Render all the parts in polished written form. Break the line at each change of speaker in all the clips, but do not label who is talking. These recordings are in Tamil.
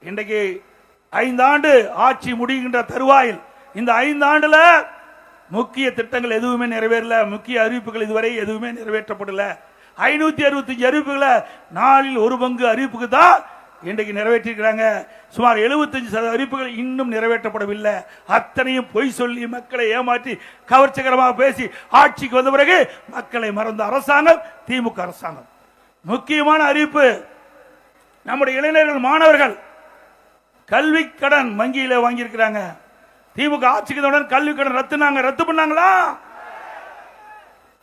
இன்றைக்கு 5 ஆண்டு ஆட்சி முடிகின்ற தருவாயில் இந்த 5 ஆண்டுல முக்கிய திட்டங்கள் எதுவுமே நிறைவேறல. முக்கிய அறிவிப்புகள் இதுவரை எதுவுமே நிறைவேற்றப்படல. 565 அறிவிப்புகளை 4 பங்கு அறிவிப்புக்கு தான் இன்றைக்கு நிறைவேற்றிருக்கிறாங்க. சுமார் 75% அறிவிப்புகள் இன்னும் நிறைவேற்றப்படவில்லை. அத்தனையும் பொய் சொல்லி மக்களை ஏமாற்றி கவர்ச்சிகரமாக பேசி ஆட்சிக்கு வந்த பிறகு மக்களை மறந்த அரசாங்கம் திமுக அரசாங்கம். முக்கியமான அறிவிப்பு, நம்முடைய இளைஞர்கள் மாணவர்கள் கல்வி கடன் வங்கியில வாங்கியிருக்கிறாங்க. திமுக ஆட்சிக்கு வந்தவுடன் கல்வி கடன் ரத்து பண்ணாங்களா?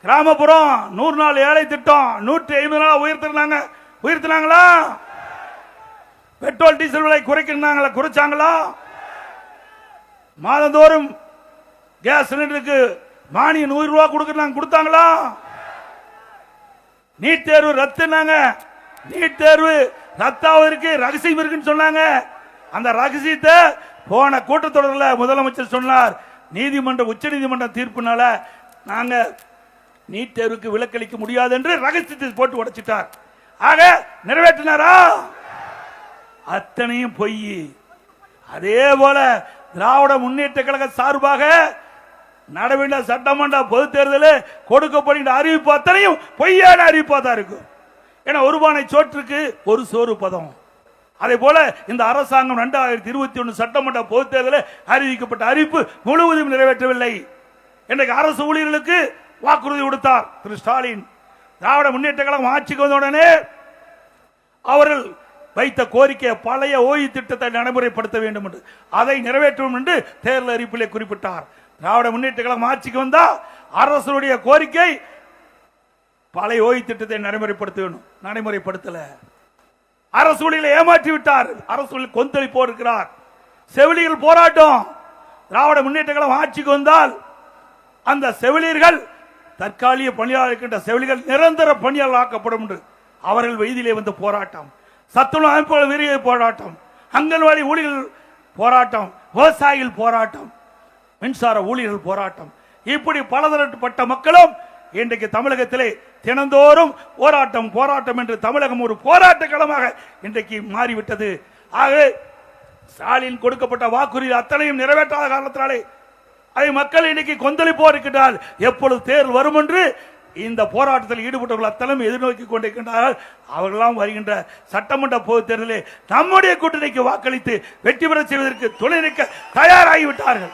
கிராமப்புறம் 100 நாள் ஏழை திட்டம் 150 நாள் உயர்த்தினாங்களா? பெட்ரோல் டீசல் விலை குறைச்சாங்களா? மாதந்தோறும் கேஸ் சிலிண்டருக்கு மானியம் 100 ரூபாய் கொடுத்தாங்களா? நீட் தேர்வு ரத்துனாங்க. நீட் தேர்வு ரத்தாவதற்கு ரகசியம் இருக்குன்னு சொன்னாங்க. அந்த ரகசியத்தை போன கூட்டத்தொடரில் முதலமைச்சர் சொன்னார். உச்ச நீதிமன்ற தீர்ப்புனால நாங்க நீட் தேர்வுக்கு விலக்களிக்க முடியாது என்று ரகசியத்தை போட்டு உடைச்சிட்டார். ஆக நிறைவேற்றினாரா? அத்தனையும் பொய். அதே போல திராவிட முன்னேற்ற கழக சார்பாக நடவேண்ட சட்டமன்ற பொது தேர்தலில் கொடுக்கப்படுகின்ற அறிவிப்பு அத்தனையும் பொய்யான அறிவிப்பா தான் இருக்கும். ஏன்னா ஒரு பானை சோற்றுக்கு ஒரு சோறு பதம். அதே போல இந்த அரசாங்கம் 2021 சட்டமன்ற பொது தேர்தலில் அறிவிக்கப்பட்ட அறிவிப்பு முழுவதும் நிறைவேற்றவில்லை. இன்றைக்கு அரசு ஊழியர்களுக்கு வாக்குறுதி கொடுத்தார் திரு ஸ்டாலின். திராவிட முன்னேற்ற கழகம் ஆட்சிக்கு வந்தவுடனே அவர்கள் வைத்த கோரிக்கை பழைய ஓய்வு திட்டத்தை நடைமுறைப்படுத்த வேண்டும் என்று, அதை நிறைவேற்றும் என்று தேர்தல் அறிவிப்பிலே குறிப்பிட்டார். திராவிட முன்னேற்ற கழகம் ஆட்சிக்கு வந்தா அரசுடைய கோரிக்கை பழைய ஓய்வு திட்டத்தை நடைமுறைப்படுத்த வேண்டும். நடைமுறைப்படுத்தல. அரசு ஊழியர்களை ஏமாற்றி விட்டார். அரசு ஊழியர் கொந்தளிப்போ இருக்கிறார். செவிலியர்கள் போராட்டம். திராவிட முன்னேற்ற கழகம் ஆட்சிக்கு வந்தால் அந்த செவிலியர்கள் தற்காலிக பணியாளர் இருக்கின்ற செவிலியர்கள் நிரந்தர பணியாளர் ஆக்கப்படும் என்று அவர்கள் வயதிலே வந்து போராட்டம். சத்துணவு அமைப்புகள் விரிய போராட்டம், அங்கன்வாடி ஊழியர்கள் போராட்டம், விவசாயிகள் போராட்டம், மின்சார ஊழியர்கள் போராட்டம், இப்படி பலதரப்பட்ட மக்களும் இன்றைக்கு தமிழகத்திலே தினந்தோறும் போராட்டம் என்று தமிழகம் ஒரு போராட்ட களமாக இன்றைக்கு மாறிவிட்டது. ஆக ஸ்டாலின் கொடுக்கப்பட்ட வாக்குறுதி அத்தனையும் நிறைவேற்றாத காரணத்தினாலே அதை மக்கள் இன்னைக்கு கொந்தளிப்போ இருக்கின்றால் எப்பொழுது தேர்தல் வரும் என்று இந்த போராட்டத்தில் ஈடுபட்டவர்கள் அத்தனையும் எதிர்நோக்கி கொண்டிருக்கின்றார்கள். அவர்களெல்லாம் வருகின்ற சட்டமன்ற பொது தேர்தலில் நம்முடைய கூட்டணிக்கு வாக்களித்து வெற்றி பெற செய்வதற்கு துணை நிற்க தயாராகிவிட்டார்கள்.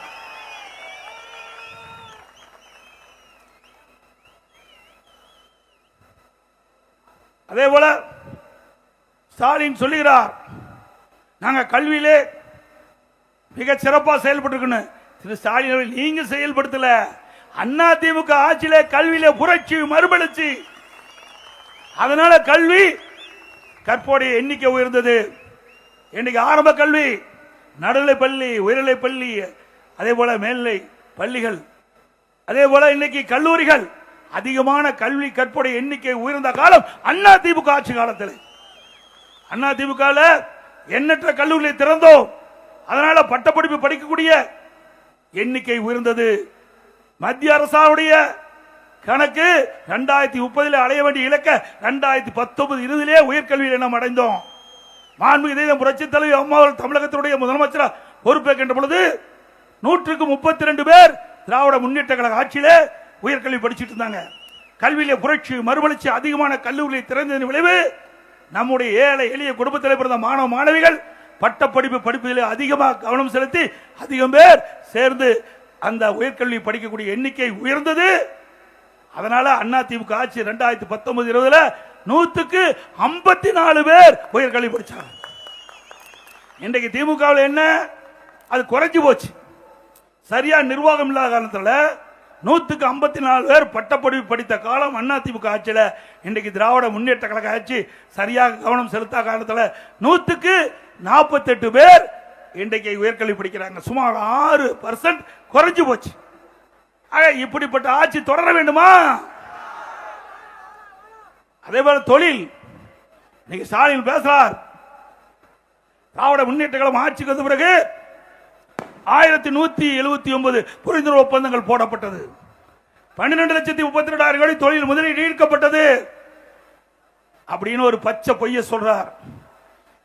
அதே போல ஸ்டாலின் சொல்லுகிறார், நாங்க கல்வியிலே மிக சிறப்பாக செயல்பட்டு. திரு ஸ்டாலின் நீங்க செயல்படுத்தல. அண்ணா திமுக ஆட்சியிலே கல்வியிலே புரட்சி மறுமலர்ச்சி. அதனால கல்வி கற்போடைய எண்ணிக்கை உயர்ந்தது. இன்னைக்கு ஆரம்ப கல்வி, நடுநிலை பள்ளி, உயர்நிலை பள்ளி, அதே போல மேல்நிலை பள்ளிகள், அதே போல இன்னைக்கு கல்லூரிகள், அதிகமான கல்வி கற்போடைய எண்ணிக்கை உயர்ந்த காலம் அண்ணா திமுக ஆட்சி காலத்தில். அண்ணா திமுக எண்ணற்ற கல்லூரிகளை திறந்தோம். அதனால பட்டப்படிப்பு படிக்கக்கூடிய எண்ணிக்கை உயர்ந்தது. மத்திய அரசாவுடைய கணக்கு 2030 அடைய வேண்டிய இலக்க 2019-20 உயர்கல்வியில் நாம் அடைந்தோம். மாண்புமிகு புரட்சி தலைவி அம்மா தமிழகத்தினுடைய முதலமைச்சர் பொறுப்பேற்கின்ற பொழுது 132 பேர் திராவிட முன்னேற்ற கழக ஆட்சியில உயர்கல்வி படிச்சுட்டு இருந்தாங்க. கல்வியிலே புரட்சி மறுமலர்ச்சி, அதிகமான கல்லூரிகளை திறந்ததன் விளைவு நம்முடைய ஏழை எளிய குடும்பத்தில் பிறந்த மாணவ மாணவிகள் பட்டப்படிப்பு படிப்பதில் அதிகமாக கவனம் செலுத்தி அதிகம் பேர் சேர்ந்து அந்த உயர்கல்வி படிக்கக்கூடிய எண்ணிக்கை உயர்ந்தது. அதனால அண்ணா திமுக ஆட்சி 2019-20 100க்கு 54 பேர் உயர்கல்வி படிச்சாங்க. இன்றைக்கு திமுகவில் என்ன, அது குறைஞ்சு போச்சு. சரியா நிர்வாகம் இல்லாத காலத்தில் 100க்கு 54 பேர் பட்டப்படிப்பு படித்த காலம் அண்ணா திமுக ஆட்சியில். இன்றைக்கு திராவிட முன்னேற்ற கழக ஆட்சி சரியாக கவனம் செலுத்தாத காலத்தில் 100க்கு 48 பேர் இன்றைக்கு உயர்கல்வி படிக்கிறாங்க. சுமார் 6% குறைஞ்சு போச்சு. இப்படிப்பட்ட ஆட்சி தொடர வேண்டுமா? அதே போல தொழில், இன்னைக்கு ஸ்டாலின் பேசுறார், திராவிட முன்னேற்ற கழகம் ஆட்சிக்கு வந்த பிறகு 1179 புரிந்துணர்வு ஒப்பந்தங்கள் போடப்பட்டது. 12,32,000 கோடி தொழில் முதலீடு ஈர்க்கப்பட்டது அப்படின்னு ஒரு பச்சை பொய்ய சொல்றார்.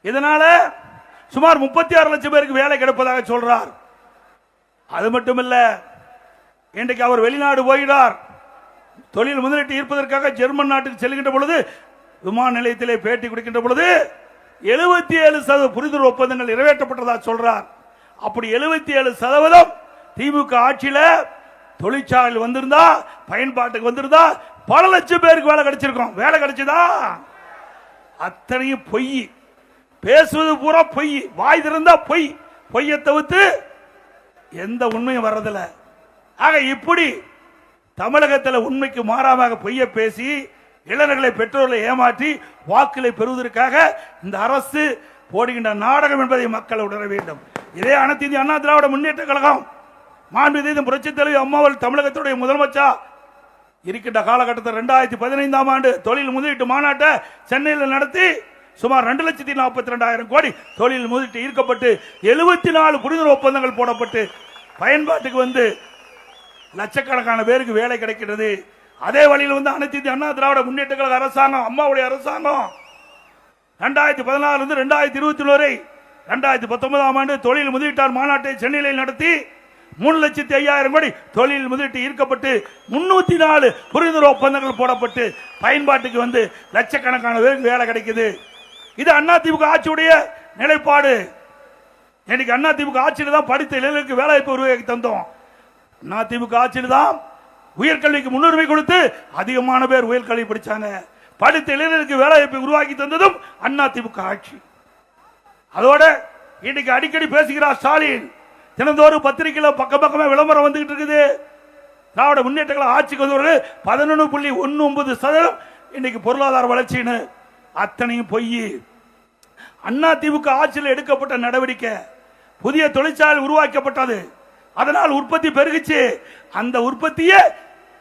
இதனால சுமார் 36 லட்சம் பேருக்கு வேலை கிடைப்பதாக சொல்றார். அது மட்டுமல்ல, இன்றைக்கு அவர் வெளிநாடு போகிறார். தொழில் முதலீட்டு ஈர்ப்பதற்காக ஜெர்மன் நாட்டுக்கு செல்கின்ற பொழுது விமான நிலையத்திலே பேட்டி கொடுக்கின்ற பொழுது 77% புரிந்துணர்வு ஒப்பந்தங்கள் நிறைவேற்றப்பட்டதாக சொல்றார். அப்படி 77% திமுக ஆட்சியில தொழிற்சாலையில் வந்திருந்தா, பயன்பாட்டுக்கு வந்திருந்தா பல லட்சம் பேருக்கு வேலை கிடைச்சிருக்கும். வேலை கிடைச்சதா? அத்தனையும் பொய். பேசுவது பூரா பொய். வாய் திறந்தா பொய். பொய்யை தவிர்த்து எந்த உண்மையும் வர்றதில்ல. ஆக இப்படி தமிழகத்தில் உண்மைக்கு மாறாக பொய்யை பேசி இளைஞர்களை, பெற்றோர்களை ஏமாற்றி வாக்குகளை பெறுவதற்காக இந்த அரசு போடுகின்ற நாடகம் என்பதை மக்கள் உணர வேண்டும். இதே அனைத்து இந்திய அண்ணா திராவிட முன்னேற்ற கழகம் மாண்புமிகு புரட்சி தலைவி அம்மாவள் தமிழகத்துடைய முதலமைச்சர் இருக்கின்ற காலகட்டத்தில் 2015ஆம் ஆண்டு தொழில் முதலீட்டு மாநாட்டை சென்னையில் நடத்தி சுமார் 2,42,000 கோடி தொழில் முதலீட்டு ஈர்க்கப்பட்டு 74 புரிந்துணர்வு ஒப்பந்தங்கள் போடப்பட்டு பயன்பாட்டுக்கு வந்து லட்சக்கணக்கான பேருக்கு வேலை கிடைக்கிறது. அதே வழியில் வந்து அனைத்து இந்திய அண்ணா திராவிட முன்னேற்ற கழக அரசாங்கம், அம்மாவுடைய அரசாங்கம் 2016 2021 வரை 2019ஆம் ஆண்டு தொழில் முதலீட்டாளர் மாநாட்டை சென்னையில் நடத்தி 3,05,000 கோடி தொழில் முதலீட்டு ஈர்க்கப்பட்டு 304 புரிந்துணர்வு ஒப்பந்தங்கள் போடப்பட்டு பயன்பாட்டுக்கு வந்து லட்சக்கணக்கான பேருக்கு வேலை கிடைக்குது. இது அதிமுக ஆட்சியுடைய நிலைப்பாடு. இன்னைக்கு அதிமுக ஆட்சியில் தான் படித்த இளைஞர்களுக்கு வேலைவாய்ப்பு உருவாக்கி தந்தோம். அதிமுக ஆட்சியில் தான் உயர்கல்விக்கு முன்னுரிமை கொடுத்து அதிகமான பேர் உயர்கல்வி படிச்சாங்க. படித்த இளைஞர்களுக்கு வேலைவாய்ப்பை உருவாக்கி தந்ததும் அதிமுக ஆட்சி. அதோட இன்னைக்கு அடிக்கடி பேசுகிறார் ஸ்டாலின். தினந்தோறும் பத்திரிகையில் பக்க பக்கமே விளம்பரம் வந்துகிட்டு இருக்குது. திராவிட முன்னேற்ற கழக ஆட்சிக்கு வந்தவர்கள் 11.19% இன்னைக்கு பொருளாதார வளர்ச்சின்னு. அத்தனையும் பொய். அதிமுக ஆட்சியில் எடுக்கப்பட்ட நடவடிக்கை, புதிய தொழிற்சாலை உருவாக்கப்பட்டது, அதனால் உற்பத்தி பெருகிச்சு. அந்த உற்பத்தியை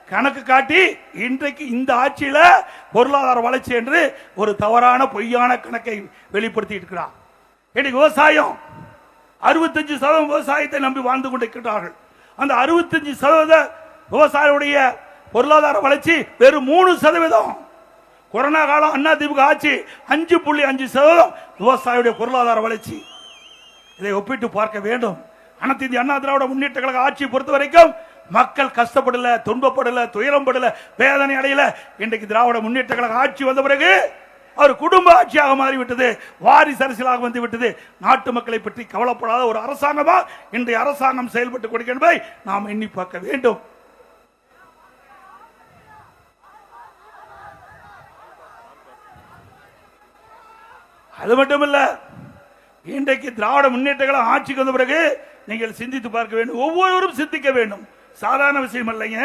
கணக்கு காட்டி இன்றைக்கு இந்த ஆட்சியில் பொருளாதார வளர்ச்சி என்று ஒரு தவறான பொய்யான கணக்கை வெளிப்படுத்தி இருக்கிறார். இன்னைக்கு விவசாயம் 65% விவசாயத்தை நம்பி வாழ்ந்து கொண்டிருக்கிறார்கள். அந்த 65% விவசாயியுடைய பொருளாதார வளர்ச்சி வெறும் 3%. கொரோனா காலம் அதிமுக ஆட்சி 5.5% விவசாயியுடைய பொருளாதார வளர்ச்சி. இதை ஒப்பிட்டு பார்க்க வேண்டும். அனைத்து இந்திய அண்ணா திராவிட முன்னேற்ற கழக ஆட்சியை பொறுத்த வரைக்கும் மக்கள் கஷ்டப்படல, துன்பப்படல, துயரம் படல, வேதனை அடையல. இன்றைக்கு திராவிட முன்னேற்ற கழக ஆட்சி வந்த பிறகு அவர் குடும்ப ஆட்சியாக மாறிவிட்டது, வாரிசு அரசியலாக வந்து விட்டது. நாட்டு மக்களை பற்றி கவலைப்படாத ஒரு அரசாங்கமா இன்றைய அரசாங்கம் செயல்பட்டுக் கொடுக்கின்றதை நாம் எண்ணி பார்க்க வேண்டும். அது மட்டுமல்ல, இன்றைக்கு திராவிட முன்னேற்ற கழகம் ஆட்சிக்கு வந்த பிறகு நீங்கள் சிந்தித்து பார்க்க வேண்டும். ஒவ்வொருவரும் சிந்திக்க வேண்டும். சாதாரண விஷயம் இல்லைங்க.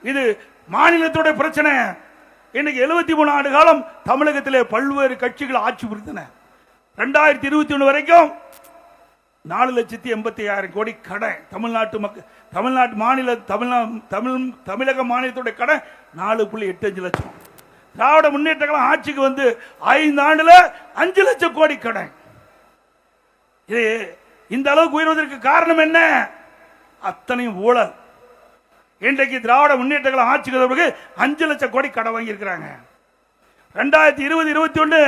இது மாநிலத்துடைய பிரச்சனை. இன்னைக்கு 73 ஆண்டு காலம் தமிழகத்திலே பல்வேறு கட்சிகள் ஆட்சி புரிந்தன. 2021 வரைக்கும் 4,85,000 கோடி கடன். தமிழக மாநிலத்துடைய கடன் 4.85 லட்சம். திராவிட முன்னேற்ற கழகம் ஆட்சிக்கு வந்து 5 ஆண்டுல 5 லட்சம் கோடி கடன். இது இந்த அளவுக்கு உயர்வதற்கு காரணம் என்ன? அத்தனையும் ஊழல். இன்றைக்கு திராவிட முன்னேற்ற கழகம் ஆட்சிக்கு வந்த பிறகு 5 லட்சம் கோடி கடன் வாங்கி இருக்கிறாங்க. 2020-21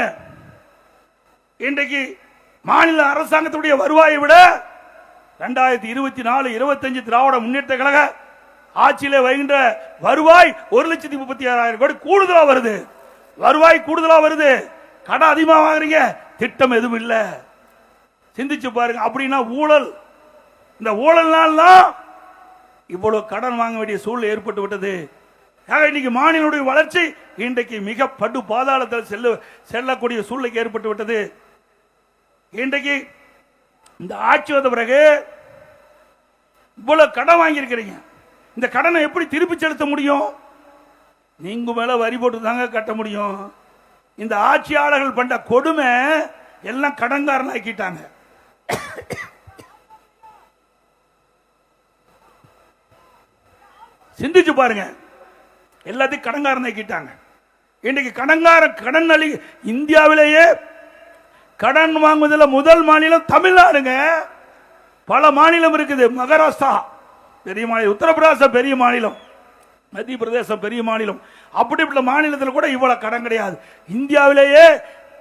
இன்றைக்கு மாநில அரசாங்கத்துடைய வருவாயை விட 2024-25 திராவிட முன்னேற்ற கழக ஆட்சியிலே வருகின்ற வருவாய் 1,36,000 கோடி கூடுதலா வருது. வருவாய் கூடுதலா வருது, கடன் அதிகமாக வாங்குறீங்க, திட்டம் எதுவும் இல்லை. சிந்திச்சு பாருங்க. அப்படின்னா ஊழல். இந்த ஊழல்னால்தான் இவ்வளவு கடன் வாங்க வேண்டிய சூழ்நிலை ஏற்பட்டு விட்டது. இன்னைக்கு மாநிலனுடைய வளர்ச்சி இன்றைக்கு மிக படு பாதாளத்தில் செல்லக்கூடிய சூழ்நிலைக்கு ஏற்பட்டு விட்டது. இன்றைக்கு இந்த ஆட்சி வந்த பிறகு இவ்வளவு கடன் வாங்கி இருக்கிறீங்க. இந்த கடனை எப்படி திருப்பி செலுத்த முடியும்? நீங்க மேல வரி போட்டு தாங்க கட்ட முடியும். இந்த ஆட்சியாளர்கள் பண்ண கொடுமை எல்லாம் கடன்காரன் ஆக்கிட்டாங்க. சிந்திச்சு பாருங்க. எல்லாத்தையும் கடன்காரன் ஆக்கிட்டாங்க. இன்றைக்கு கடன் அழி இந்தியாவிலேயே கடன் வாங்குவதில் முதல் மாநிலம் தமிழ்நாடுங்க. பல மாநிலம் இருக்குது. மகாராஷ்டிரா பெரிய மாநிலம், உத்தரப்பிரதேசம் பெரிய மாநிலம், மத்திய பிரதேசம் பெரிய மாநிலம். அப்படிப்பட்ட மாநிலத்தில் கூட இவ்வளவு கடன் கிடையாது. இந்தியாவிலேயே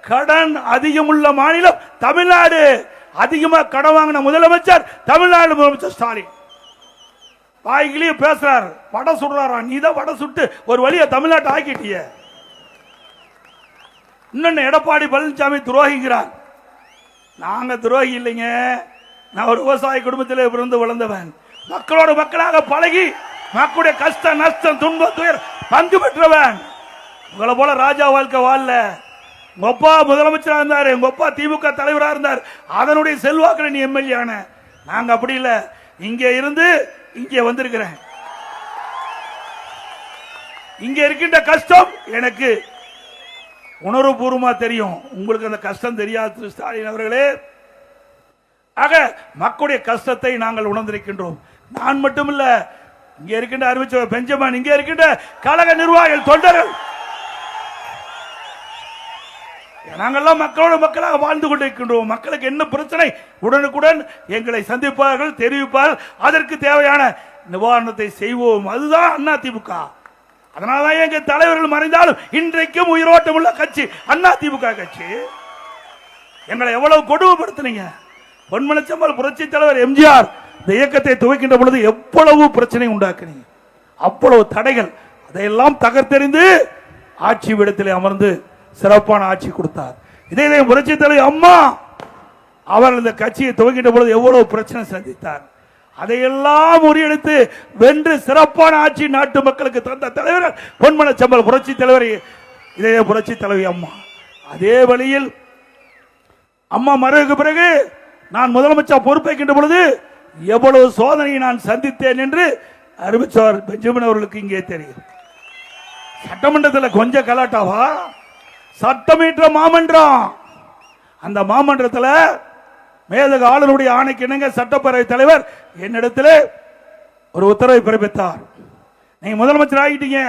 கடன் அதிகமுள்ள மாநிலம் தமிழ்நாடு. அதிகமா கடன் வாங்கின முதலமைச்சர் தமிழ்நாடு முதலமைச்சர் ஸ்டாலின். வாய்கிலேயே பேசுறாரு, வடை சுடுறாரா, நீ தான் வடை சுட்டு ஒரு வழியா தமிழ்நாட்டை ஆக்கிட்டிய. இன்னொன்னு எடப்பாடி பழனிசாமி துரோகிங்கிறார். நாங்க துரோகி இல்லைங்க, நான் ஒரு விவசாய குடும்பத்தில் பிறந்து வளர்ந்தவன். மக்களோட மக்களாக பழகி மக்களுடைய கஷ்ட நஷ்டம் துன்பம் துயர் பங்கு பெற்றவன். உங்களை போல ராஜா வாழ்க்கை வாழல. உங்க அப்பா முதலமைச்சராக இருந்தாரு, உங்க அப்பா திமுக தலைவராக இருந்தார், அதனுடைய செல்வாக்கில் நீ எம்எல்ஏ ஆன. நாங்க அப்படி இல்ல, இங்கே இருந்து இங்கே வந்திருக்கிறேன். இங்க இருக்கின்ற கஷ்டம் எனக்கு உணர்வுபூர்வமா தெரியும், உங்களுக்கு அந்த கஷ்டம் தெரியாது ஸ்டாலின் அவர்களே. ஆக மக்களுடைய கஷ்டத்தை நாங்கள் உணர்ந்திருக்கின்றோம். நான் மட்டுமில்ல, இங்க இருக்கின்ற அறிவிச்சவர் பெஞ்சமின், இங்க இருக்கின்ற கழக நிர்வாகிகள் தொண்டர்கள், நாங்கள்லாம் மக்களோட மக்களாக வாழ்ந்து கொண்டிருக்கின்றோம். மக்களுக்கு என்ன பிரச்சனை உடனுக்குடன் எங்களை சந்திப்பார்கள், தெரிவிப்பார்கள், அதற்கு தேவையான நிவாரணத்தை செய்வோம். அதுதான் அதிமுக. அதனாலதான் எங்க தலைவர்கள் மறைந்தாலும் இன்றைக்கும் உயிரோட்டம் உள்ள கட்சி அதிமுக கட்சி. எங்களை எவ்வளவு கொடுமைப்படுத்தினீங்க. பொன்மனச்செம்மல் புரட்சி தலைவர் எம்ஜிஆர் இந்த இயக்கத்தை துவக்கின்ற பொழுது எவ்வளவு பிரச்சனை உண்டாக்குனீங்க, அவ்வளவு தடைகள், அதையெல்லாம் தகர்த்தெறிந்து ஆட்சி விடத்திலே அமர்ந்து சிறப்பான ஆட்சி கொடுத்தார். இதே புரட்சி தலைவர் அம்மா அவர் இந்த கட்சியை துவக்கின்ற பொழுது எவ்வளவு பிரச்சனை சந்தித்தார். அதையெல்லாம் முறியடித்து வென்று சிறப்பான ஆட்சி நாட்டு மக்களுக்கு தந்த தலைவர் பொன்மனச்செம்மல் புரட்சி தலைவர், இதே புரட்சி தலைவி அம்மா. அதே வழியில் அம்மா மறைவுக்கு பிறகு நான் முதலமைச்சர் பொறுப்பேற்கின்ற பொழுது எவ்வளவு சோதனையை நான் சந்தித்தேன் என்று அறிவிச்சவர் பெஞ்சமின் அவர்களுக்கு இங்கே தெரியும். சட்டமன்றத்தில் கொஞ்சம் கலாட்டாவா, சட்டமன்ற மாமன்றம், அந்த மாமன்றத்தில் மேதக ஆளுநருடைய ஆணைக்கு இணங்க சட்டப்பேரவை தலைவர் என்னிடத்தில் ஒரு உத்தரவை பிறப்பித்தார். நீங்க முதலமைச்சர் ஆகிட்டீங்க,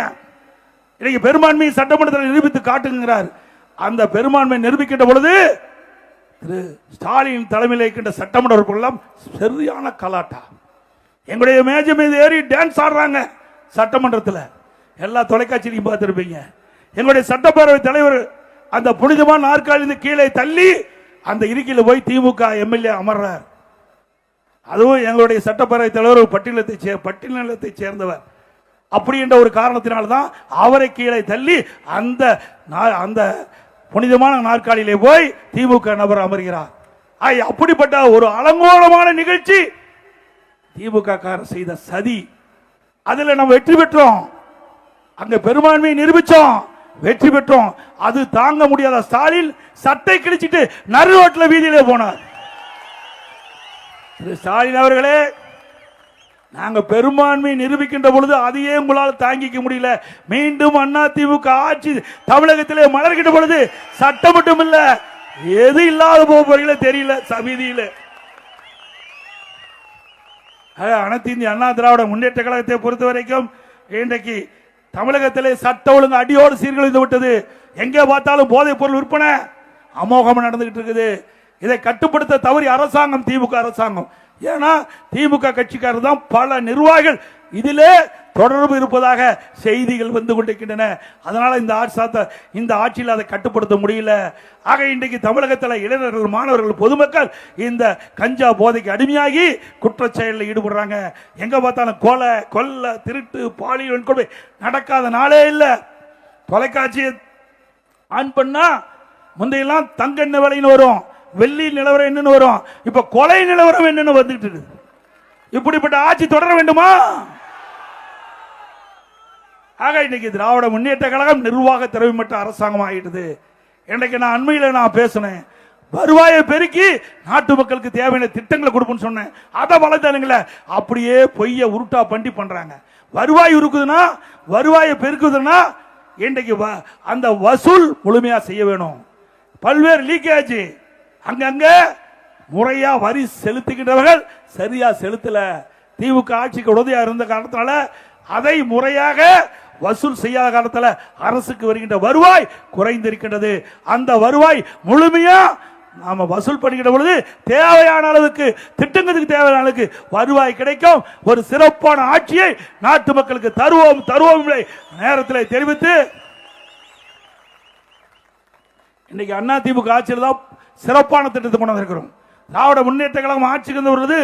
இன்னைக்கு பெரும்பான்மையை சட்டமன்றத்தில் நிரூபித்து காட்டுங்கிறார். அந்த பெரும்பான்மை நிரூபிக்கின்ற பொழுது திரு ஸ்டாலின் தலைமையில் இருக்கின்ற சட்டமன்ற சரியான கலாட்டா. எங்களுடைய மேஜை மீது ஏறி டான்ஸ் ஆடுறாங்க சட்டமன்றத்தில். எல்லா தொலைக்காட்சியிலையும் பார்த்திருப்பீங்க. எங்களுடைய சட்டப்பேரவை தலைவர் அந்த புனிதமான நாற்காலிருந்து கீழே தள்ளி அந்த இருக்கையில் போய் திமுக எம்எல்ஏ அமர்றார். அதுவும் எங்களுடைய சட்டப்பேரவை தலைவர் பட்டியலத்தை சேர்ந்தவர். அப்படி என்ற ஒரு காரணத்தினால்தான் அவரை கீழே தள்ளி அந்த புனிதமான நாற்காலியிலே போய் திமுக நபர் அமர்கிறார். அப்படிப்பட்ட ஒரு அலங்கோலமான நிகழ்ச்சி திமுக செய்த சதி. அதுல நம்ம வெற்றி பெற்றோம், அங்க பெரும்பான்மையை நிரூபிச்சோம், வெற்றி பெற்றோம். அது தாங்க முடியாத ஸ்டாலின் சட்டை கிழிச்சிட்டு நடு ரோட்டில் வீதியிலே போனார். ஸ்டாலின் அவர்களே, நாங்க பெரும்பான்மை நிரூபிக்கின்ற பொழுது அதையே உங்களால் தாங்கிக்க முடியல. மீண்டும் அதிமுக ஆட்சி தமிழகத்திலே மலர்கின்ற பொழுது சட்டம் மட்டும் இல்ல, எது இல்லாத போறீங்களே தெரியல வீதியில. அனைத்து இந்திய அண்ணா திராவிட முன்னேற்ற கழகத்தை பொறுத்த வரைக்கும் இன்றைக்கு தமிழகத்திலே சட்ட ஒழுங்கு அடியோடு சீர்குலைந்து விட்டது. எங்கே பார்த்தாலும் போதைப் பொருள் விற்பனை அமோகம் நடந்துகிட்டு இருக்குது. இதை கட்டுப்படுத்த தவறி அரசாங்கம், திமுக அரசாங்கம். ஏன்னா திமுக கட்சிக்காரர் தான் பல நிர்வாகிகள் இதிலே தொடர்பு இருப்பதாக செய்திகள் வந்து கொண்டிருக்கின்றன. அதனால இந்த ஆட்சியில் அதை கட்டுப்படுத்த முடியல. ஆக இன்றைக்கு தமிழகத்தில் இளைஞர்கள், மாணவர்கள், பொதுமக்கள் இந்த கஞ்சா போதைக்கு அடிமையாகி குற்றச் செயலில் ஈடுபடுறாங்க. எங்க பார்த்தாலும் கொலை, கொல்ல, திருட்டு, பாலியல் வன்கொடுமை நடக்காத நாளே இல்லை. தொலைக்காட்சியை ஆன் பண்ணா முந்தையெல்லாம் தங்க விலைன்னு வரும், வெள்ளி நிலவரம் என்னன்னு வரும், இப்ப கொலை நிலவரம் என்னன்னு வந்துட்டு இருக்கு. இப்படிப்பட்ட ஆட்சி தொடர வேண்டுமா? ஆக இன்னைக்கு திராவிட முன்னேற்ற கழகம் நிர்வாக திறமைமற்ற அரசாங்கம் ஆகிட்டது. இன்றைக்கு நான் அண்மையில் பேசினேன், வருவாயை பெருக்கி நாட்டு மக்களுக்கு தேவையான திட்டங்களை கொடுப்போம்னு சொன்னேன். அதை வளர்த்தானுங்களே அப்படியே பொய்ய உருட்டா பண்டி பண்றாங்க. வருவாய் இருக்குதுன்னா, வருவாயை பெருக்குதுன்னா இன்றைக்கு அந்த வசூல் முழுமையா செய்ய வேணும். பல்வேறு லீக்கேஜ் அங்கங்க முறையா வரி செலுத்துகின்றவர்கள் சரியா செலுத்தல. திமுக ஆட்சிக்கு உதவியா இருந்த காரணத்தினால அதை முறையாக வசூல் செய்யாத காலத்தில் அரசுக்கு வருகின்ற வருவாய் குறைந்திருக்கின்றது. அந்த வருவாய் முழுமையா நாம வசூல் பண்ணுகின்ற பொழுது தேவையான அளவுக்கு, திட்டங்களுக்கு தேவையான அளவுக்கு வருவாய் கிடைக்கும். ஒரு சிறப்பான ஆட்சியை நாட்டு மக்களுக்கு தருவோம் நேரத்தில் தெரிவித்து இன்னைக்கு அண்ணா திமுக ஆட்சியில் தான் சிறப்பான திட்டத்தை கொண்டு வந்திருக்கிறோம். திராவிட முன்னேற்ற கழகம் ஆட்சிக்கு வருது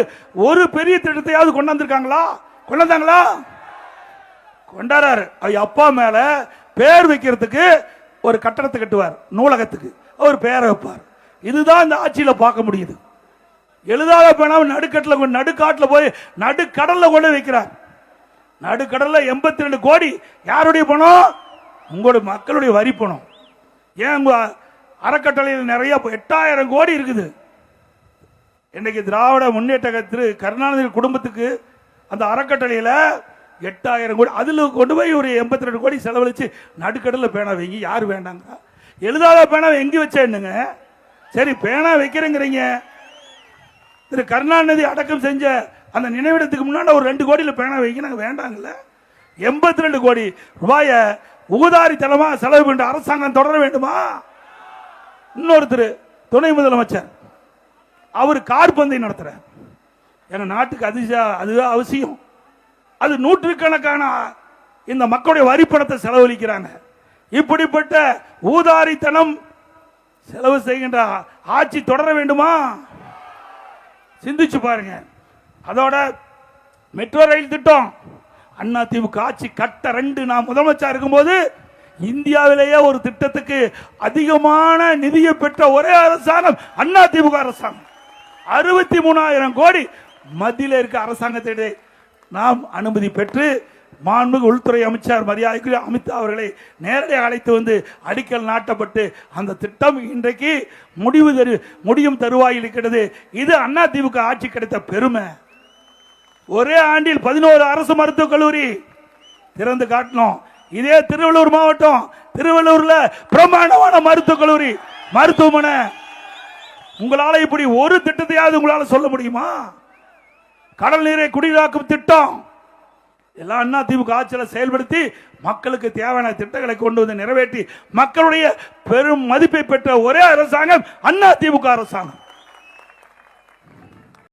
ஒரு பெரிய திட்டத்தையாவது கொண்டாந்துருக்காங்களா? கொண்டாந்தாங்களா? கொண்டாடுறாரு. அப்பா மேல பேர் வைக்கிறதுக்கு ஒரு கட்டடத்தை கட்டுவார், நூலகத்துக்கு அவர் பேரை வைப்பார். இதுதான் இந்த ஆட்சியில பார்க்க முடியுது. எழுதாத பணம் நடுக்காட்டில் போய் நடுக்கடல்ல கொண்டு வைக்கிறார். நடுக்கடல்ல 82 கோடி யாருடைய பணம்? உங்களுடைய மக்களுடைய வரி பணம். ஏன் அறக்கட்டளையில் நிறைய 8000 கோடி இருக்குது. இன்னைக்கு திராவிட முன்னேற்ற திரு கருணாநிதி குடும்பத்துக்கு அந்த அறக்கட்டளையில 8000 கோடி, அதுல கொண்டு போய் ஒரு 82 கோடி செலவழிச்சு நடுக்கடல்ல பேனா வைங்க. யாரு வேண்டாங்க? எழுதாத பேனா எங்க வச்சேன்னுங்க. சரி, பேனா வைக்கிறேங்கிறீங்க. திரு கருணாநிதி அடக்கம் செஞ்ச அந்த நினைவிடத்துக்கு முன்னாடி ஒரு 2 கோடியில பேனா வைங்க. நாங்க வேண்டாங்கல்ல. 82 கோடி ரூபாய உகுதாரித்தனமா செலவு பண்ண அரசாங்கம் தொடர வேண்டுமா? இன்னொருத்தர் துணை முதலமைச்சர், அவர் கார் பந்தயம் நடத்துறார். எங்க நாட்டுக்கு அதுதான் அவசியம். அது நூற்றுக்கணக்கான இந்த மக்களுடைய வரி பணத்தை செலவழிக்கிறாங்க. இப்படிப்பட்ட ஊதாரித்தனம் செலவு செய்கின்ற ஆட்சி தொடர வேண்டுமா? சிந்திச்சு பாருங்க. அதோட மெட்ரோ ரயில் திட்டம் அண்ணா திமுக ஆட்சி கட்ட 2 நான் முதலமைச்சர் இருக்கும்போது இந்தியாவிலேயே ஒரு திட்டத்துக்கு அதிகமான நிதியை பெற்ற ஒரே அரசாங்கம் அண்ணா திமுக அரசாங்கம். 63,000 கோடி மத்தியில் இருக்க அரசாங்கத்திடையே நாம் அனுமதி பெற்று மாண்புமிகு உள்துறை அமைச்சர் மரியாதைக்குரிய அமித்ஷா அவர்களை நேரடியாக அழைத்து வந்து அடிக்கல் நாட்டப்பட்டு அந்த திட்டம் இன்றைக்கு முடியும் தருவாயில் இருக்கிறது. இது அண்ணா திமுக ஆட்சி கிடைத்த பெருமை. ஒரே ஆண்டில் 11 அரசு மருத்துவக் கல்லூரி திறந்து காட்டணும். இதே திருவள்ளூர் மாவட்டம், திருவள்ளூர்ல பிரமாண்டமான மருத்துவக் கல்லூரி, மருத்துவமனை. உங்களால இப்படி ஒரு திட்டத்தையாவது உங்களால சொல்ல முடியுமா? கடல் நீரை குடிநீராக்கும் திட்டம் எல்லாம் அண்ணா திமுக ஆட்சியில் செயல்படுத்தி மக்களுக்கு தேவையான திட்டங்களை கொண்டு வந்து நிறைவேற்றி மக்களுடைய பெரும் மதிப்பை பெற்ற ஒரே அரசாங்கம் அண்ணா திமுக அரசாங்கம்.